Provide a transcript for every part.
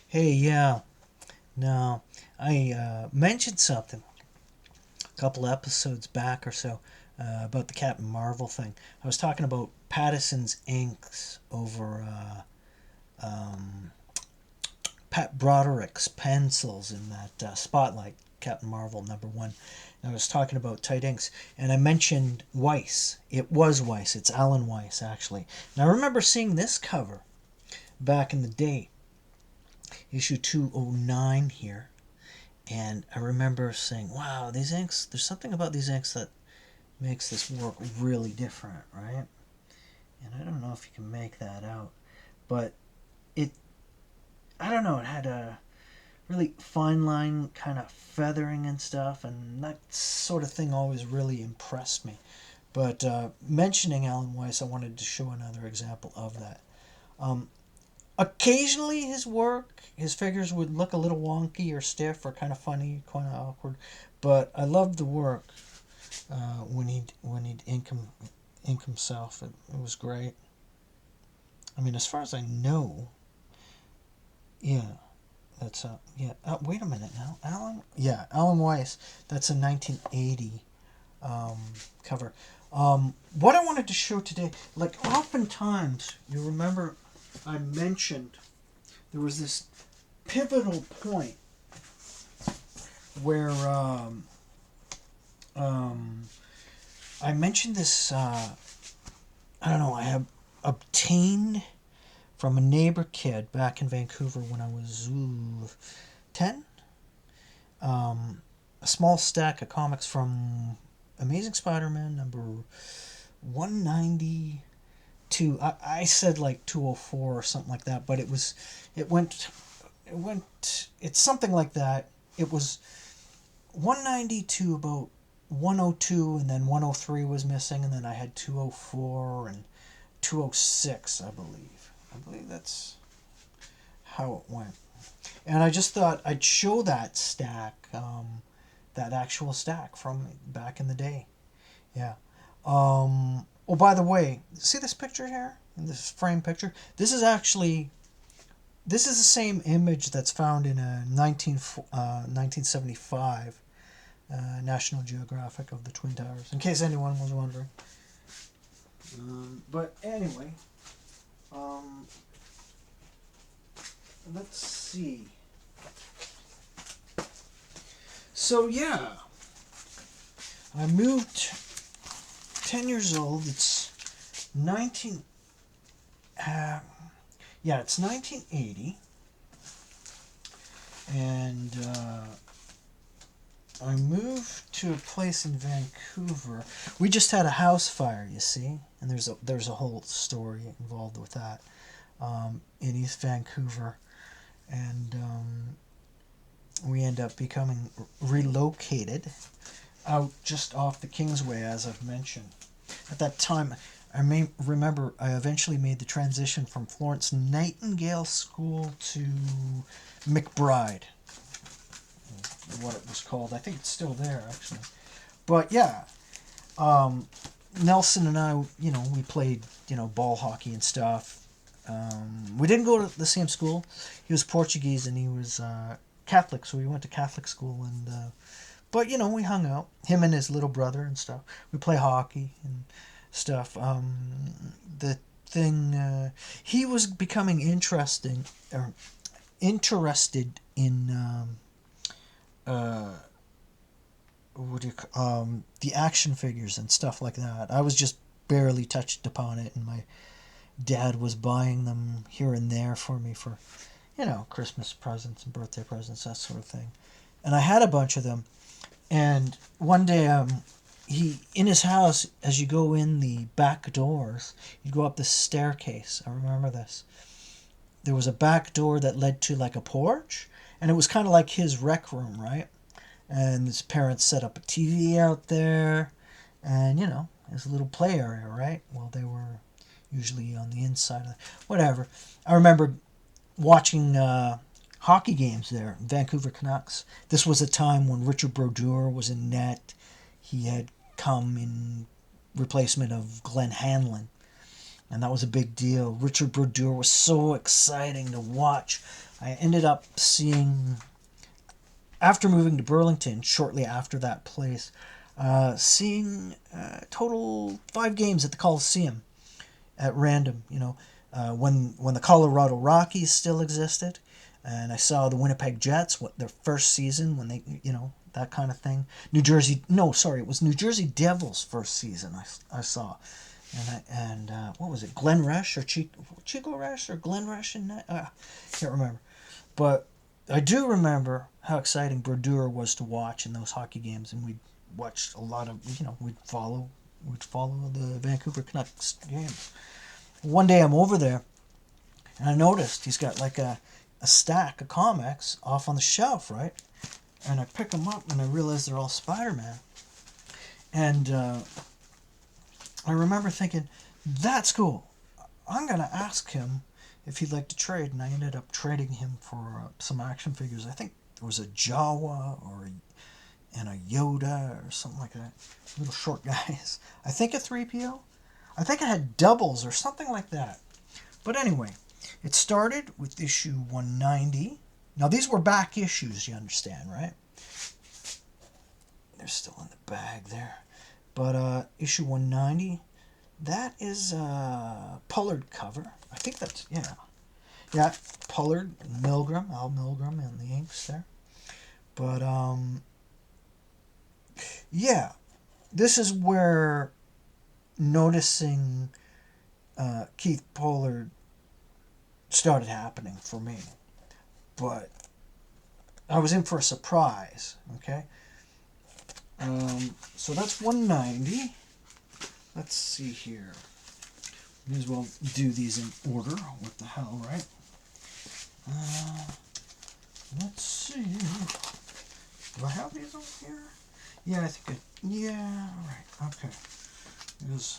Hey, yeah. No, I mentioned something a couple episodes back or so about the Captain Marvel thing. I was talking about Patterson's inks over Pat Broderick's pencils in that Spotlight Captain Marvel #1. And I was talking about tight inks, and I mentioned Weiss. It was Weiss. It's Alan Weiss, actually. And I remember seeing this cover back in the day, issue 209 here. And I remember saying, wow, these inks, there's something about these inks that makes this work really different, right? And I don't know if you can make that out. But it, I don't know, it had a really fine line kind of feathering and stuff. And that sort of thing always really impressed me. But mentioning Alan Weiss, I wanted to show another example of that. Um, Occasionally, his figures would look a little wonky or stiff or kind of funny, kind of awkward. But I loved the work when he'd ink himself. It was great. I mean, as far as I know, yeah, that's yeah. Wait a minute now, Alan. Yeah, Alan Weiss. That's a 1980 um, cover. What I wanted to show today, like oftentimes, you remember I mentioned there was this pivotal point where um, I mentioned this. I don't know. I have obtained from a neighbor kid back in Vancouver when I was 10. A small stack of comics from Amazing Spiderman #192. I said like 204 or something like that, but it went it's something like that. It was 192 about 102, and then 103 was missing, and then I had 204 and 206, I believe. I believe that's how it went. And I just thought I'd show that stack, that actual stack from back in the day. Yeah. Oh, by the way, see this picture here? This frame picture? This is the same image that's found in a 1975 National Geographic of the Twin Towers, in case anyone was wondering. But anyway, um, let's see. So yeah, I moved 10 years old. It's 19. Yeah, it's 1980, and I moved to a place in Vancouver. We just had a house fire, you see, and there's a whole story involved with that in East Vancouver, and we end up becoming relocated out just off the Kingsway, as I've mentioned. At that time, I may remember I eventually made the transition from Florence Nightingale School to McBride, what it was called. I think it's still there, actually. But yeah, um, Nelson and I, we played, ball hockey and stuff. We didn't go to the same school. He was Portuguese and he was Catholic, so we went to Catholic school. And but we hung out. Him and his little brother and stuff. We play hockey and stuff. The thing he was becoming interested in uh, what do you the action figures and stuff like that. I was just barely touched upon it, and my dad was buying them here and there for me for Christmas presents and birthday presents, that sort of thing. And I had a bunch of them. And one day, he in his house, as you go in the back doors, you go up the staircase. I remember this. There was a back door that led to like a porch, and it was kind of like his rec room, right? And his parents set up a TV out there, and his little play area, right? Well, they were usually on the inside of whatever. I remember watching hockey games there, Vancouver Canucks. This was a time when Richard Brodeur was in net. He had come in replacement of Glenn Hanlon, and that was a big deal. Richard Brodeur was so exciting to watch I ended up seeing, after moving to Burlington, shortly after that place, seeing total 5 games at the Coliseum at random. When the Colorado Rockies still existed, and I saw the Winnipeg Jets, their first season when they, that kind of thing. It was New Jersey Devils' first season I saw. And what was it, Glenn Rush or Chico Rush or Glenn Rush? Can't remember. But I do remember how exciting Brodeur was to watch in those hockey games, and we'd watch a lot of, we'd follow the Vancouver Canucks games. One day I'm over there, and I noticed he's got like a stack of comics off on the shelf, right? And I pick them up, and I realize they're all Spider-Man. And I remember thinking, that's cool. I'm going to ask him if he'd like to trade. And I ended up trading him for some action figures. I think there was a Jawa and a Yoda or something like that. Little short guys. I think a 3PO. I think it had doubles or something like that. But anyway, it started with issue 190. Now, these were back issues, you understand, right? They're still in the bag there. But issue 190, that is a Pollard cover. I think that's, yeah, Pollard, Milgram, Al Milgram, and the inks there. But, yeah, this is where noticing Keith Pollard started happening for me. But I was in for a surprise, okay? So that's 190. Let's see here. May as well do these in order. What the hell, right? Let's see. Do I have these over here? Yeah, I think yeah, right. Okay. There's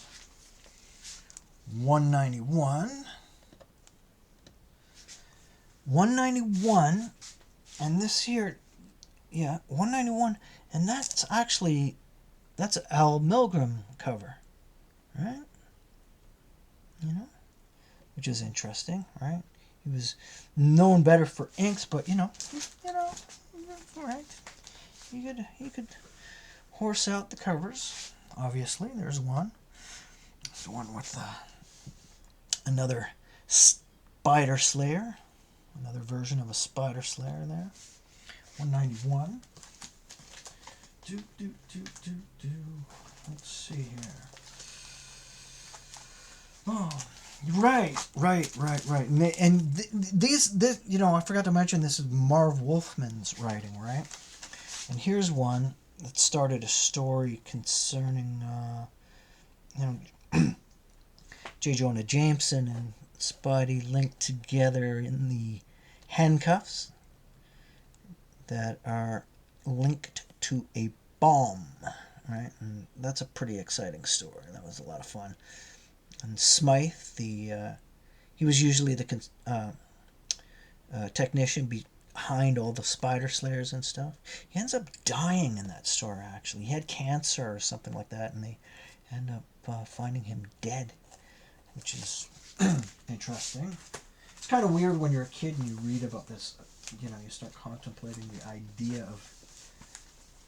191. 191, and this here, 191, and that's Al Milgram cover, right? Which is interesting, right? He was known better for inks, but right? He could horse out the covers. Obviously, there's one. There's the one with another Spider Slayer. Another version of a Spider Slayer there. 191. Let's see here. Oh, right. And these, I forgot to mention this is Marv Wolfman's writing, right? And here's one that started a story concerning, J. Jonah Jameson and Spidey linked together in the handcuffs that are linked to a bomb, right? And that's a pretty exciting story. That was a lot of fun. And Smythe, he was usually the technician behind all the Spider Slayers and stuff. He ends up dying in that story, actually. He had cancer or something like that, and they end up finding him dead, which is interesting. It's kind of weird when you're a kid and you read about this, you start contemplating the idea of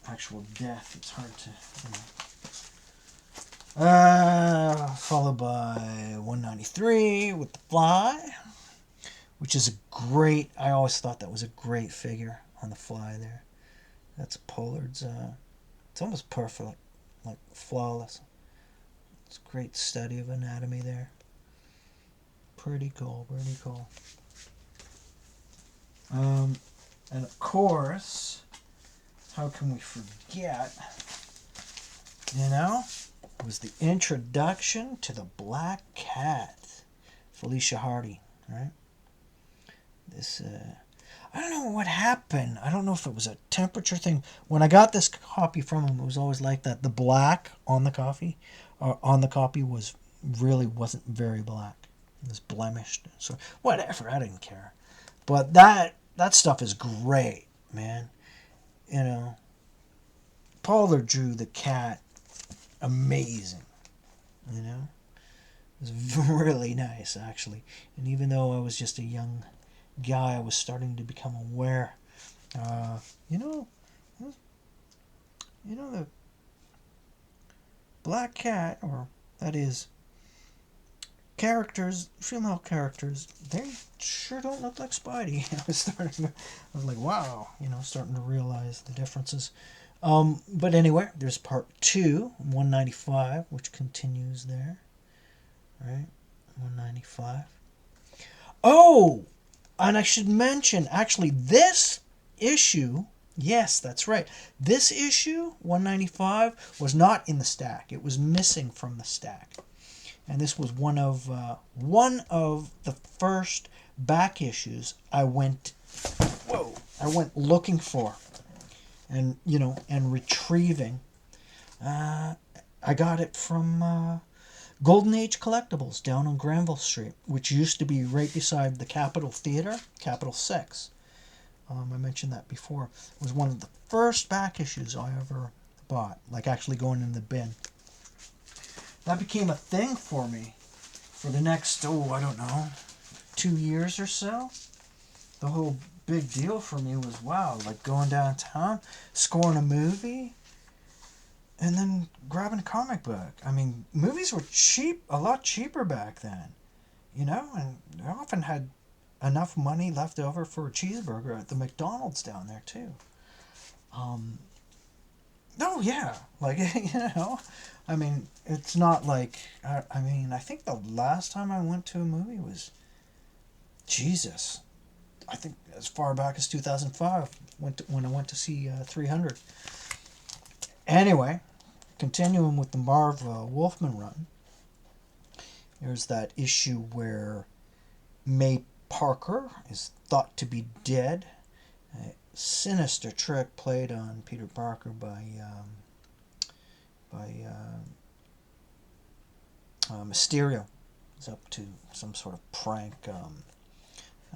actual death. It's hard to, followed by 193 with the Fly, which is I always thought that was a great figure on the Fly there. That's Pollard's, it's almost perfect, like flawless. It's a great study of anatomy there. Pretty cool. And of course, how can we forget, it was the introduction to the Black Cat, Felicia Hardy, right? This, I don't know what happened. I don't know if it was a temperature thing. When I got this copy from him, it was always like that. The black on the copy wasn't very black. It was blemished. So whatever, I didn't care. But that stuff is great, man. Pollard drew the cat amazing. It was really nice, actually. And even though I was just a young guy, I was starting to become aware. Uh, you know, the black cat, or that is, characters, female characters, they sure don't look like Spidey. I was like, wow, starting to realize the differences. But anyway, there's part 2, 195, which continues there. Right? 195. Oh! And I should mention, actually, this issue, yes, that's right. This issue, 195, was not in the stack. It was missing from the stack. And this was one of the first back issues I went looking for, and retrieving. I got it from Golden Age Collectibles down on Granville Street, which used to be right beside the Capitol Theater, Capitol 6. I mentioned that before. It was one of the first back issues I ever bought, like actually going in the bin. That became a thing for me for the next, I don't know, 2 years or so. The whole big deal for me was, wow, like going downtown, scoring a movie, and then grabbing a comic book. I mean, movies were cheap, a lot cheaper back then, and I often had enough money left over for a cheeseburger at the McDonald's down there, too. Oh, yeah, like, I mean, it's not like, I think the last time I went to a movie was, Jesus, I think as far back as 2005, when I went to see 300. Anyway, continuing with the Marv Wolfman run, there's that issue where May Parker is thought to be dead. A sinister trick played on Peter Parker by Mysterio. He's up to some sort of prank. I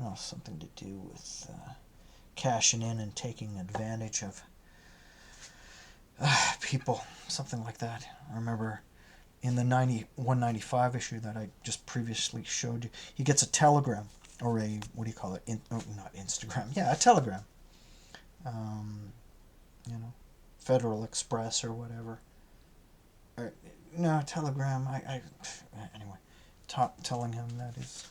don't know, something to do with cashing in and taking advantage of people, something like that. I remember in the 195 issue that I just previously showed you, he gets a telegram, or a, what do you call it? Not Instagram. Yeah, a telegram. Federal Express or whatever. No, telegram. Anyway, telling him that his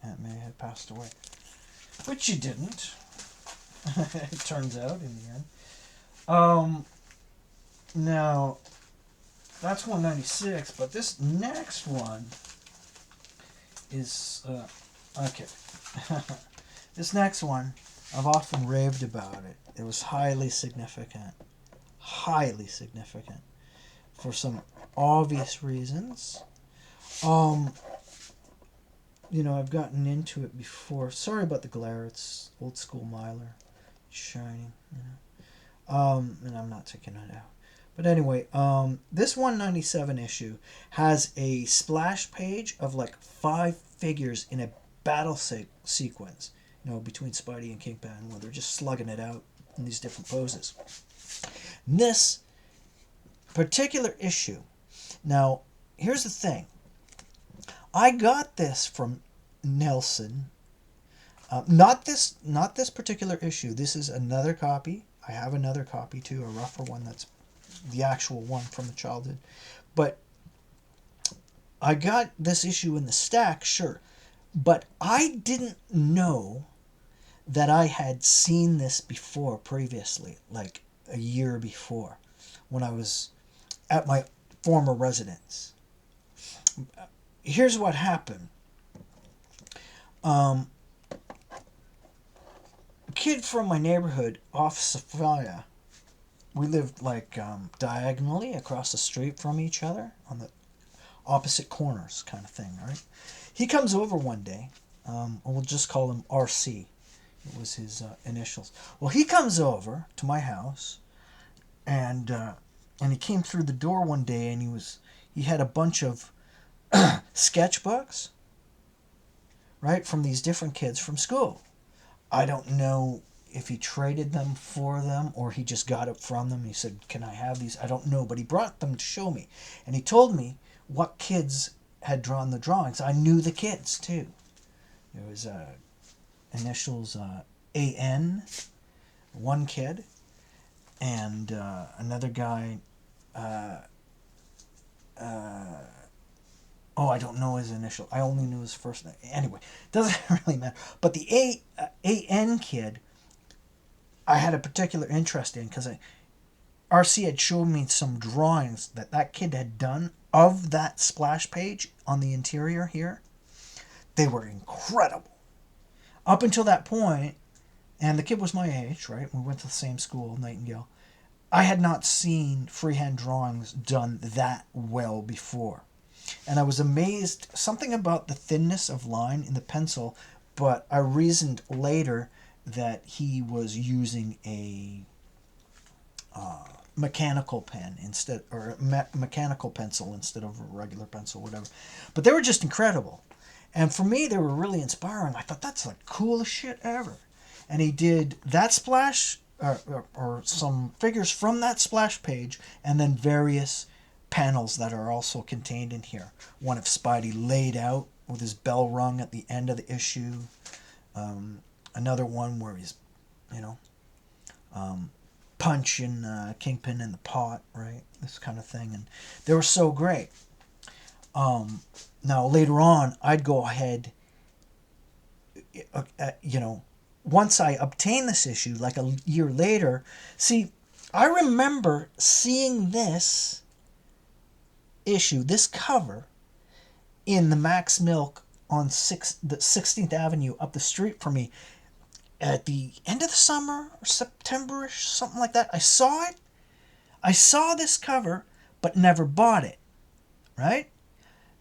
Aunt May had passed away, which she didn't. It turns out in the end. Now, that's 196, but this next one is okay. This next one, I've often raved about it. It was highly significant for some obvious reasons. I've gotten into it before. Sorry about the glare. It's old school Mylar. It's shining, and I'm not taking it out. But anyway, this 197 issue has a splash page of like 5 figures in a battle sequence, between Spidey and Kingpin, where they're just slugging it out in these different poses. And this particular issue, now, here's the thing. I got this from Nelson. Not this particular issue. This is another copy. I have another copy too, a rougher one that's the actual one from the childhood. But I got this issue in the stack, sure. But I didn't know that I had seen this before previously, like a year before, when I was at my former residence. Here's what happened. A kid from my neighborhood off Sophia, we lived like diagonally across the street from each other on the opposite corners kind of thing, right? He comes over one day, we'll just call him RC. It was his initials. Well, he comes over to my house, and he came through the door one day, and he had a bunch of sketchbooks, right, from these different kids from school. I don't know if he traded them for them or he just got it from them. He said, "Can I have these?" I don't know, but he brought them to show me. And he told me what kids had drawn the drawings. I knew the kids, too. It was initials AN, one kid, and another guy. Oh, I don't know his initial. I only knew his first name. Anyway, doesn't really matter. But the AN kid, I had a particular interest in because RC had showed me some drawings that kid had done of that splash page on the interior here. They were incredible. Up until that point, and the kid was my age, right? We went to the same school, Nightingale. I had not seen freehand drawings done that well before. And I was amazed, something about the thinness of line in the pencil, but I reasoned later that he was using a mechanical pen instead, or mechanical pencil instead of a regular pencil, whatever. But they were just incredible. And for me, they were really inspiring. I thought that's the coolest shit ever. And he did that splash, or some figures from that splash page, and then various panels that are also contained in here. One of Spidey laid out with his bell rung at the end of the issue. Another one where he's, you know, punching Kingpin in the pot, right? This kind of thing. And they were so great. Now, later on, I'd go ahead, once I obtained this issue, like a year later, see, I remember seeing this issue, this cover, in the Max Milk on the 16th Avenue up the street from me at the end of the summer or September-ish, something like that. I saw it. I saw this cover, but never bought it, right?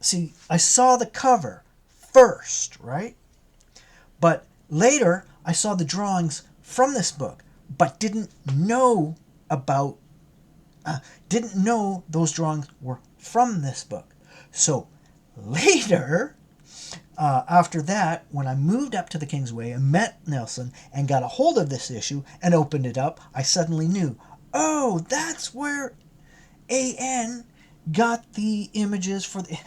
See, I saw the cover first, right? But later, I saw the drawings from this book, but didn't know those drawings were from this book. So later, after that, when I moved up to the Kingsway and met Nelson and got a hold of this issue and opened it up, I suddenly knew, oh, that's where AN got the images for the...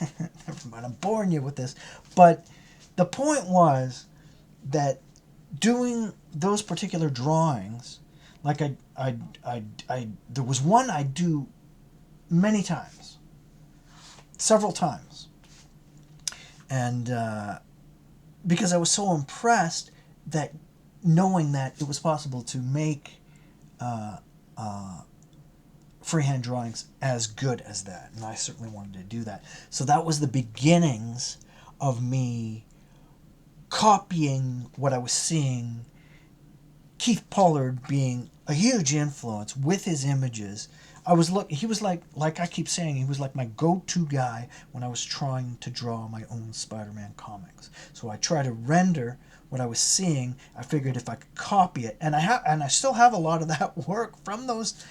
Never mind, I'm boring you with this. But the point was that doing those particular drawings, like there was one I do many times, several times, and because I was so impressed that knowing that it was possible to make freehand drawings as good as that, and I certainly wanted to do that. So that was the beginnings of me copying what I was seeing. Keith Pollard being a huge influence with his images. He was like I keep saying, he was like my go-to guy when I was trying to draw my own Spider-Man comics. So I try to render what I was seeing. I figured if I could copy it, and I still have a lot of that work from those.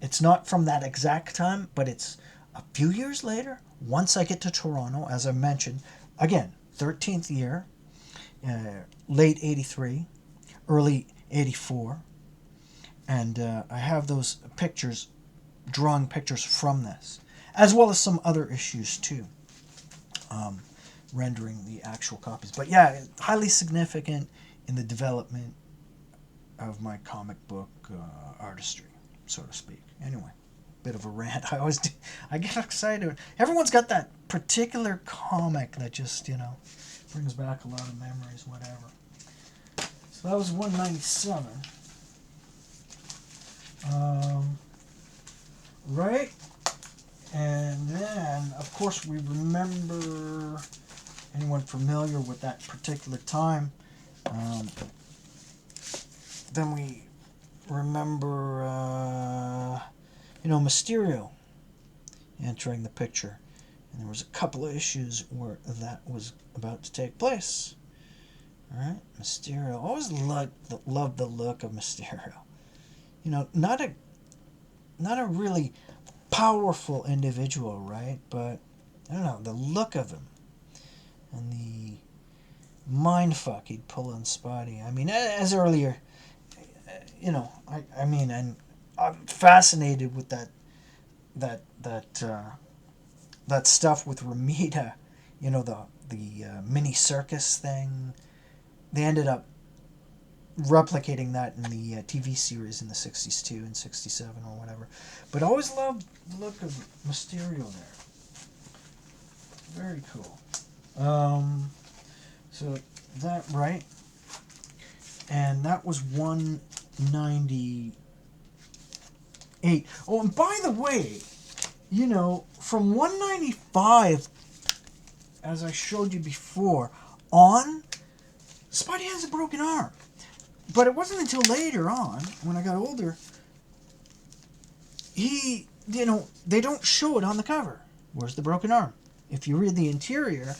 It's not from that exact time, but it's a few years later. Once I get to Toronto, as I mentioned, again, 13th year, late 83, early 84, and I have those pictures, drawing pictures from this, as well as some other issues too, rendering the actual copies. But yeah, highly significant in the development of my comic book artistry, so to speak. Anyway, bit of a rant. I get excited. Everyone's got that particular comic that just, brings back a lot of memories, whatever. So that was 197. Right? And then, of course, we remember, anyone familiar with that particular time, then we remember, Mysterio entering the picture. And there was a couple of issues where that was about to take place. Alright, Mysterio. Always loved the look of Mysterio. Not a really powerful individual, right? But, I don't know, the look of him. And the mindfuck he'd pull on Spidey. I mean, as earlier, and I'm fascinated with that stuff with Ramita, the mini circus thing. They ended up replicating that in the TV series in the 60s too, and 67 or whatever. But I always loved the look of Mysterio there. Very cool. So that, right? And that was 198. Oh, and by the way, you know, from 195, as I showed you before, on, Spidey has a broken arm. But it wasn't until later on, when I got older, they don't show it on the cover. Where's the broken arm? If you read the interior,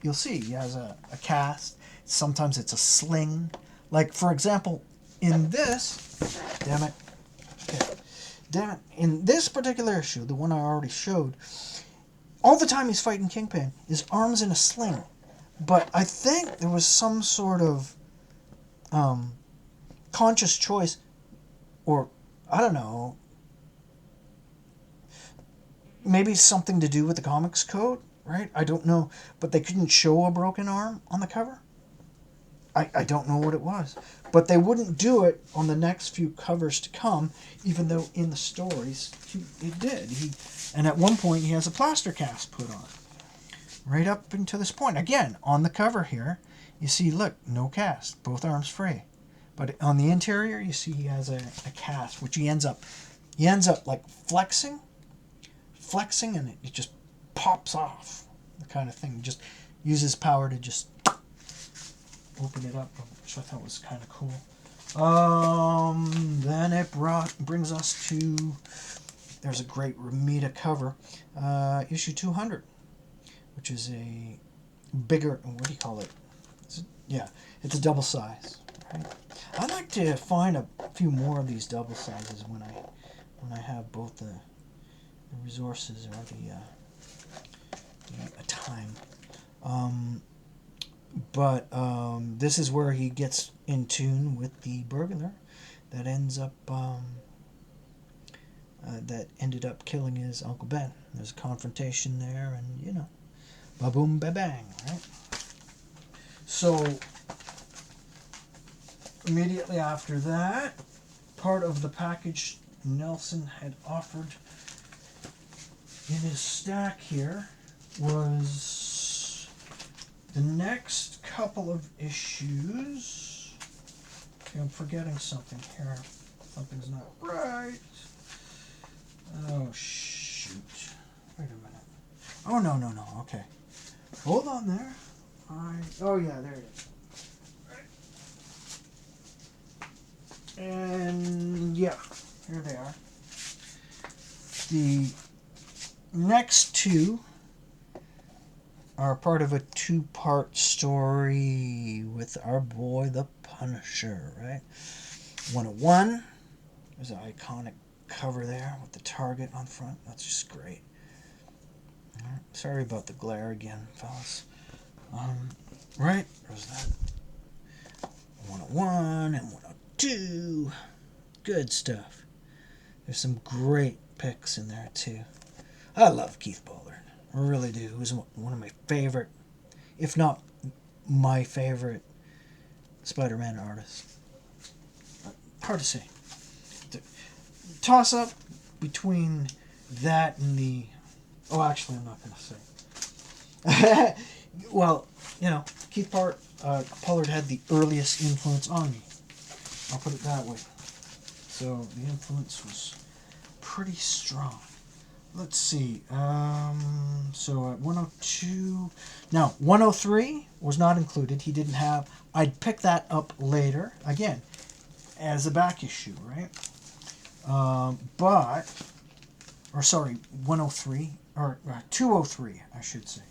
you'll see he has a cast. Sometimes it's a sling. Like, for example, in this, in this particular issue, the one I already showed, all the time he's fighting Kingpin, his arm's in a sling. But I think there was some sort of conscious choice, or I don't know, maybe something to do with the comics code, right? I don't know, but they couldn't show a broken arm on the cover. I don't know what it was, but they wouldn't do it on the next few covers to come, even though in the stories it did. And at one point he has a plaster cast put on, right up until this point. Again, on the cover here, you see, look, no cast, both arms free. But on the interior, you see he has a cast, which he ends up like flexing, and it just pops off, the kind of thing. He just uses power to just open it up, which I thought was kind of cool. Then it brings us to, there's a great Ramita cover, issue 200, which is a bigger, what do you call it? It's a double size. Right? I'd like to find a few more of these double sizes when I have both the resources or the time. But this is where he gets in tune with the burglar that ended up killing his Uncle Ben. There's a confrontation there, and ba-boom, ba-bang, right? So immediately after that, part of the package Nelson had offered in his stack here was the next couple of issues. Okay, I'm forgetting something here. Something's not right. Oh, shoot. Wait a minute. Oh, no. Okay. Hold on there. Oh, yeah, there it is. And, yeah, here they are. The next two are part of a two-part story with our boy, the Punisher, right? 101. There's an iconic cover there with the target on front. That's just great. Right. Sorry about the glare again, fellas. Right, there's that 101 and 102. Good stuff. There's some great picks in there, too. I love Keith Pollard. I really do. He was one of my favorite, if not my favorite, Spider-Man artists. Hard to say. Toss-up between that and the... Oh, actually, I'm not going to say. Well, Keith Pollard had the earliest influence on me. I'll put it that way. So the influence was pretty strong. Let's see. So at 102... Now, 103 was not included. He didn't have... I'd pick that up later, again, as a back issue, right? 103, or 203, I should say.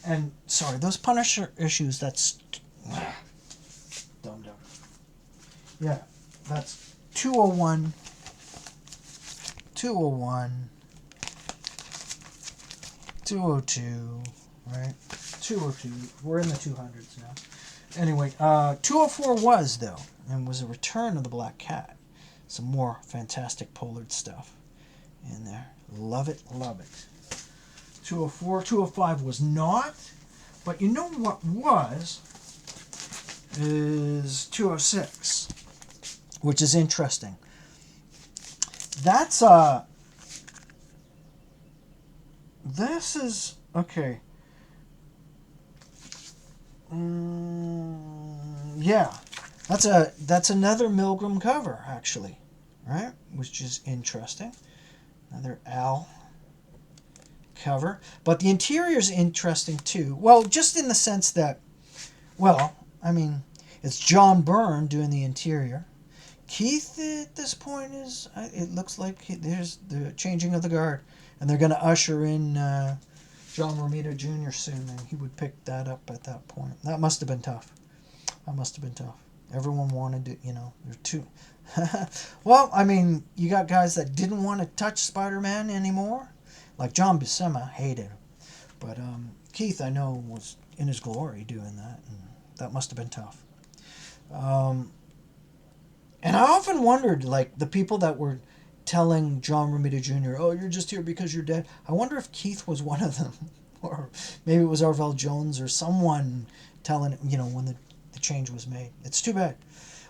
And, sorry, those Punisher issues, that's... Dumb. Yeah, that's 201, 202, right? 202. We're in the 200s now. Anyway, 204 was, though, and was a return of the Black Cat. Some more fantastic Pollard stuff in there. Love it. 204. 205 was not, But you know what is 206, which is interesting. That's this is okay. Yeah, that's another Milgram cover actually, right? Which is interesting. Another Al cover, but the interior is interesting too. Well, just in the sense that, well, I mean, it's John Byrne doing the interior. Keith at this point is, it looks like there's the changing of the guard, and they're going to usher in John Romita Jr. soon, and he would pick that up at that point. That must have been tough. Everyone wanted to, they're too. Well, I mean, you got guys that didn't want to touch Spider-Man anymore, like John Buscema hated him, but Keith, I know, was in his glory doing that, and that must have been tough. And I often wondered, like, the people that were telling John Romita Jr., oh, you're just here because you're dead. I wonder if Keith was one of them. Or maybe it was Arvell Jones or someone telling, when the change was made. It's too bad.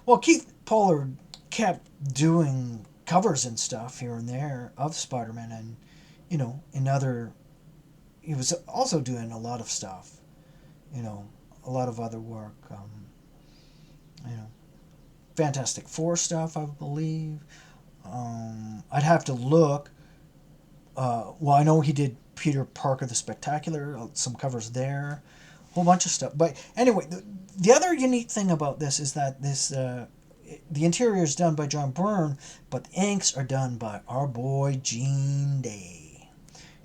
Well, Keith Pollard kept doing covers and stuff here and there of Spider-Man, and, he was also doing a lot of stuff, a lot of other work, Fantastic Four stuff, I believe. I'd have to look. Well, I know he did Peter Parker the Spectacular, some covers there, a whole bunch of stuff. But anyway, the other unique thing about this is that the interior is done by John Byrne, but the inks are done by our boy Gene Day.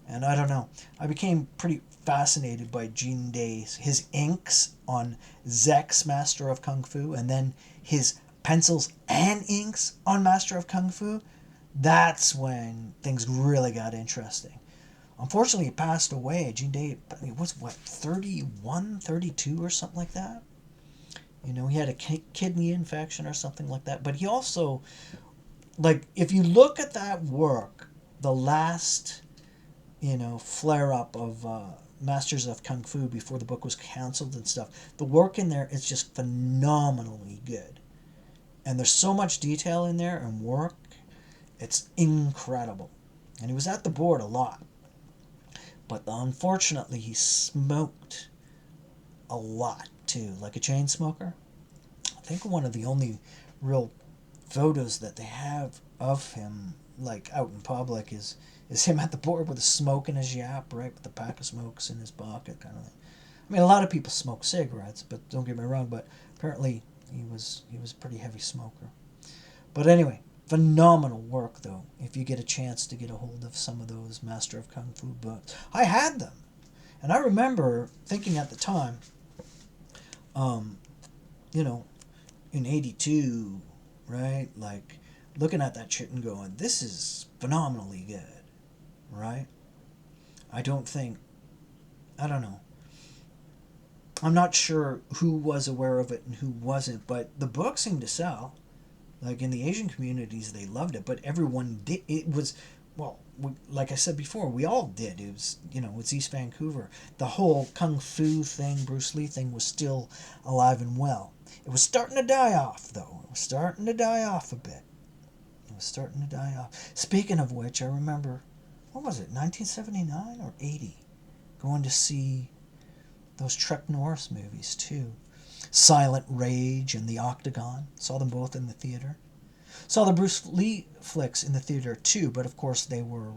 And I don't know, I became pretty fascinated by Gene Day's, his inks on Zek's Master of Kung Fu, and then his pencils and inks on Master of Kung Fu. That's when things really got interesting. Unfortunately, he passed away. Gene Day, he was, 31, 32 or something like that? He had a kidney infection or something like that. But he also, like, if you look at that work, the last, flare-up of Masters of Kung Fu before the book was canceled and stuff, the work in there is just phenomenally good. And there's so much detail in there and work. It's incredible. And he was at the board a lot. But unfortunately, he smoked a lot too, like a chain smoker. I think one of the only real photos that they have of him, like out in public, is him at the board with a smoke in his yap, right, with the pack of smokes in his pocket, kind of thing. I mean, a lot of people smoke cigarettes, but don't get me wrong, but apparently he was a pretty heavy smoker. But anyway, phenomenal work, though, if you get a chance to get a hold of some of those Master of Kung Fu books. I had them, and I remember thinking at the time, in 82, right, like, looking at that shit and going, this is phenomenally good, right? I don't know. I'm not sure who was aware of it and who wasn't, but the book seemed to sell. Like, in the Asian communities, they loved it, but everyone did. It was, well, like I said before, we all did. It was, it's East Vancouver. The whole Kung Fu thing, Bruce Lee thing, was still alive and well. It was starting to die off, though. It was starting to die off a bit. Speaking of which, I remember, what was it, 1979 or 80? Going to see those Chuck Norris movies, too. Silent Rage and The Octagon. Saw them both in the theater. Saw the Bruce Lee flicks in the theater, too, but of course they were,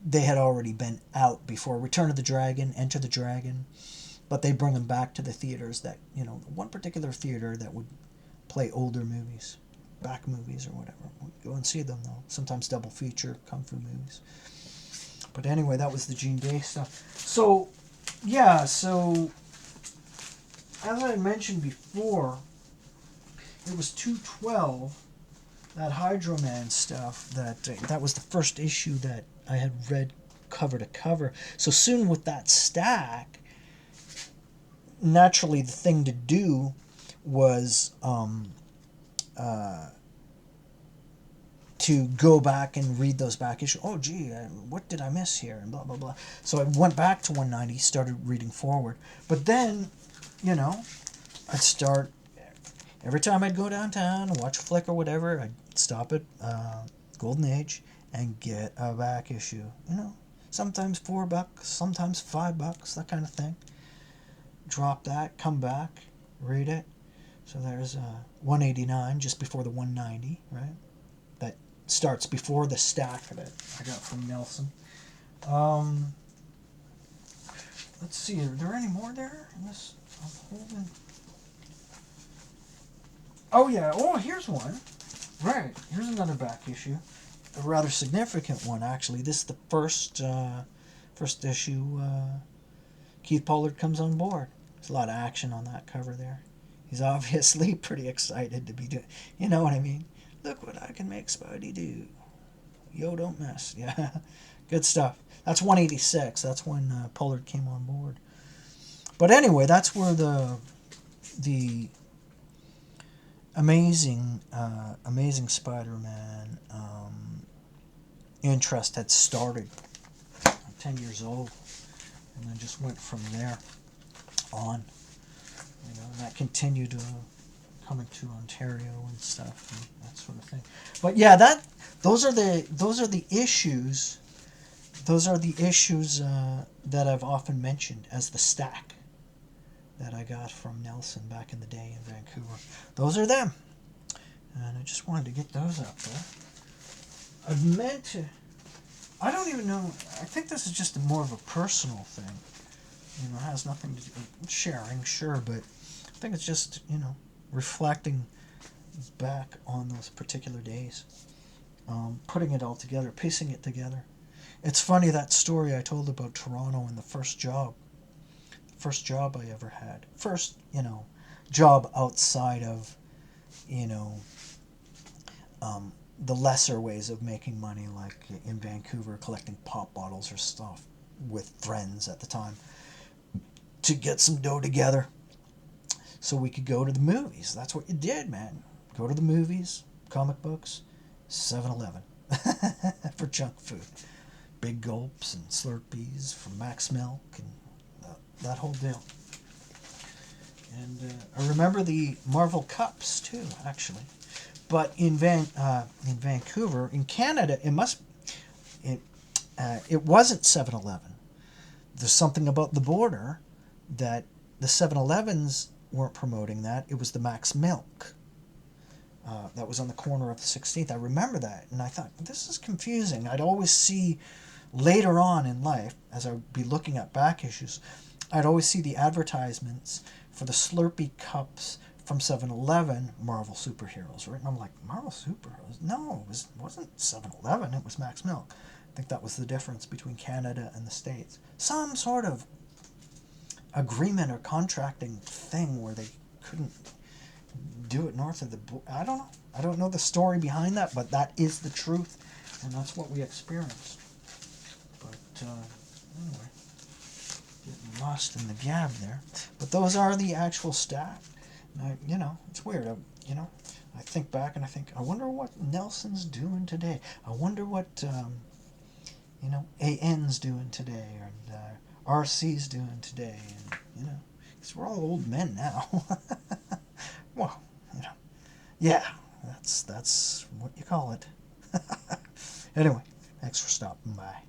they had already been out before Return of the Dragon, Enter the Dragon, but they bring them back to the theaters that, one particular theater that would play older movies, back movies or whatever. We'd go and see them, though. Sometimes double feature Kung Fu movies. But anyway, that was the Gene Day stuff. So, yeah, so as I mentioned before, it was 212, that Hydro Man stuff, that was the first issue that I had read cover to cover. So soon with that stack, naturally the thing to do was to go back and read those back issues. Oh, gee, what did I miss here? And blah, blah, blah. So I went back to 190, started reading forward. But then, you know, I'd start, every time I'd go downtown and watch a flick or whatever, I'd stop at Golden Age and get a back issue. You know, sometimes $4, sometimes $5, that kind of thing. Drop that, come back, read it. So there's 189 just before the 190, right? That starts before the stack that I got from Nelson. Let's see, are there any more there? Yes, I'm holding. Oh yeah, oh here's one. Right, here's another back issue. A rather significant one, actually. This is the first issue Keith Pollard comes on board. There's a lot of action on that cover there. He's obviously pretty excited to be doing, you know what I mean? Look what I can make Spidey do. Yo, don't mess. Yeah, good stuff. That's 186. That's when Pollard came on board. But anyway, that's where the Amazing Spider-Man interest had started. I'm 10 years old, and then just went from there on. You know, and that continued coming to Ontario and stuff, and that sort of thing. But yeah, those are the issues. Those are the issues that I've often mentioned as the stack that I got from Nelson back in the day in Vancouver. Those are them, and I just wanted to get those up there. I've meant to. I don't even know. I think this is just more of a personal thing. You know, it has nothing to do with sharing, sure, but I think it's just, you know, reflecting back on those particular days, putting it all together, piecing it together. It's funny, that story I told about Toronto and the first job I ever had. First, you know, job outside of, you know, the lesser ways of making money, like in Vancouver, collecting pop bottles or stuff with friends at the time to get some dough together so we could go to the movies. That's what you did, man. Go to the movies, comic books, 7-Eleven for junk food. Big gulps and Slurpees from Max Milk and that whole deal. And I remember the Marvel Cups too, actually. But in Vancouver, in Canada, it wasn't 7-Eleven. There's something about the border that the 7-Elevens weren't promoting that. It was the Max Milk. That was on the corner of the 16th. I remember that, and I thought, this is confusing. I'd always see later on in life, as I'd be looking at back issues, I'd always see the advertisements for the Slurpee cups from 7-Eleven, Marvel Superheroes, right? And I'm like, Marvel Superheroes? No, it wasn't 7-Eleven, it was Max Milk. I think that was the difference between Canada and the States. Some sort of agreement or contracting thing where they couldn't do it north of the border. I don't know. I don't know the story behind that, but that is the truth, and that's what we experienced. But anyway, getting lost in the gab there. But those are the actual stat. You know, it's weird. I think back and I think, I wonder what Nelson's doing today. I wonder what AN's doing today, and RC's doing today, and because we're all old men now. Well, yeah, that's what you call it. Anyway, thanks for stopping by.